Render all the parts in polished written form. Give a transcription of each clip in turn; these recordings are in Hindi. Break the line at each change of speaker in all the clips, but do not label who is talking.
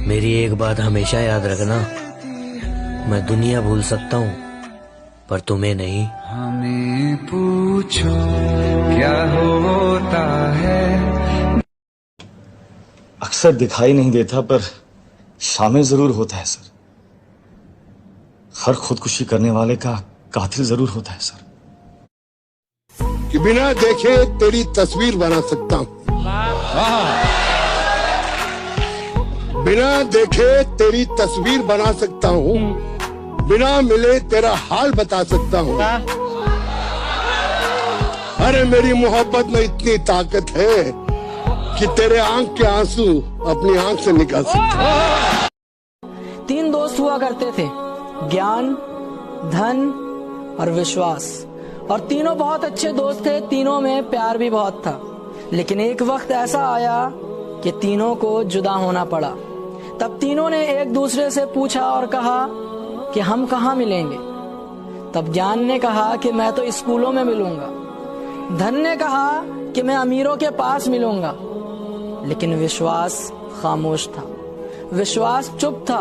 मेरी एक बात हमेशा याद रखना, मैं दुनिया भूल सकता हूँ पर तुम्हें नहीं।
हमें पूछो क्या होता है।
अक्सर दिखाई नहीं देता पर शामिल जरूर होता है सर। हर खुदकुशी करने वाले का कातिल जरूर होता है सर।
कि बिना देखे तेरी तस्वीर बना सकता हूँ, बिना देखे तेरी तस्वीर बना सकता हूँ, बिना मिले तेरा हाल बता सकता हूँ। अरे मेरी मोहब्बत में इतनी ताकत है कि तेरे आंख के आंसू अपनी आंख से निकाल सकता हूँ।
3 दोस्त हुआ करते थे, ज्ञान, धन और विश्वास। और तीनों बहुत अच्छे दोस्त थे, तीनों में प्यार भी बहुत था। लेकिन एक वक्त ऐसा आया कि तीनों को जुदा होना पड़ा। तब तीनों ने एक दूसरे से पूछा और कहा कि हम कहाँ मिलेंगे। तब ज्ञान ने कहा कि मैं तो स्कूलों में मिलूंगा। धन ने कहा कि मैं अमीरों के पास मिलूंगा। लेकिन विश्वास खामोश था, विश्वास चुप था।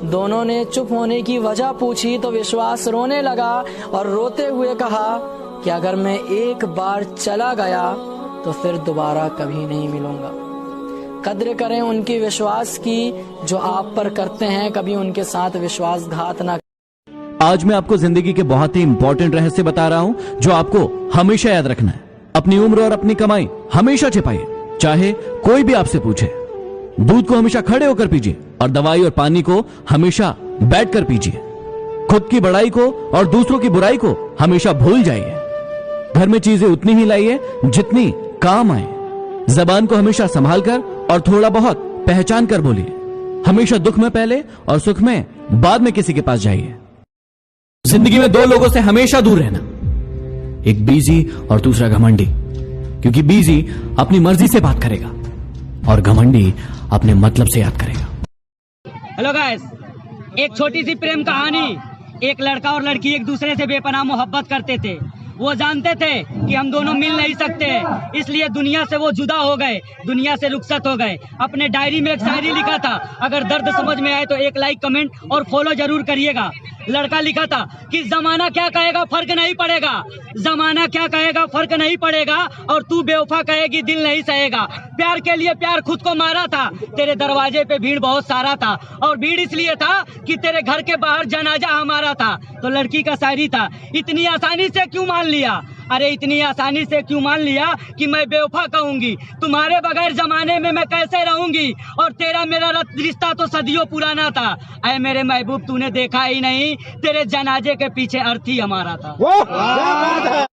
दोनों ने चुप होने की वजह पूछी तो विश्वास रोने लगा और रोते हुए कहा कि अगर मैं एक बार चला गया तो फिर दोबारा कभी नहीं मिलूंगा। कद्र करें उनकी विश्वास की जो आप पर करते हैं, कभी उनके साथ विश्वासघात ना।
आज मैं आपको जिंदगी के बहुत ही इंपॉर्टेंट रहस्य बता रहा हूं जो आपको हमेशा याद रखना है। अपनी उम्र और अपनी कमाई हमेशा छिपाइए, चाहे कोई भी आपसे पूछे। दूध को हमेशा खड़े होकर पीजिए और दवाई और पानी को हमेशा बैठकर पीजिए। खुद की बड़ाई को और दूसरों की बुराई को हमेशा भूल जाइए। घर में चीजें उतनी ही लाइए जितनी काम आए। जबान को हमेशा संभाल कर और थोड़ा बहुत पहचान कर बोलिए। हमेशा दुख में पहले और सुख में बाद में किसी के पास जाइए। जिंदगी में 2 लोगों से हमेशा दूर रहना, एक बीजी और दूसरा घमंडी। क्योंकि बीजी अपनी मर्जी से बात करेगा और घमंडी अपने मतलब से याद करेगा।
हेलो गाइस, एक छोटी सी प्रेम कहानी। एक लड़का और लड़की एक दूसरे से बेपनाह मोहब्बत करते थे। वो जानते थे कि हम दोनों मिल नहीं सकते, इसलिए दुनिया से वो जुदा हो गए, दुनिया से रुखसत हो गए। अपने डायरी में एक शायरी लिखा था, अगर दर्द समझ में आए तो एक लाइक, कमेंट और फॉलो जरूर करिएगा। लड़का लिखा था कि जमाना क्या कहेगा फर्क नहीं पड़ेगा, जमाना क्या कहेगा फर्क नहीं पड़ेगा, और तू बेवफा कहेगी दिल नहीं सहेगा। प्यार के लिए प्यार खुद को मारा था, तेरे दरवाजे पे भीड़ बहुत सारा था, और भीड़ इसलिए था कि तेरे घर के बाहर जनाजा हमारा था। तो लड़की का शायरी था, इतनी आसानी से क्यों मान लिया, अरे इतनी आसानी से क्यों मान लिया कि मैं बेवफा कहूंगी। तुम्हारे बगैर जमाने में मैं कैसे रहूंगी, और तेरा मेरा रिश्ता तो सदियों पुराना था। ऐ मेरे महबूब तूने देखा ही नहीं, तेरे जनाजे के पीछे अर्थी हमारा था।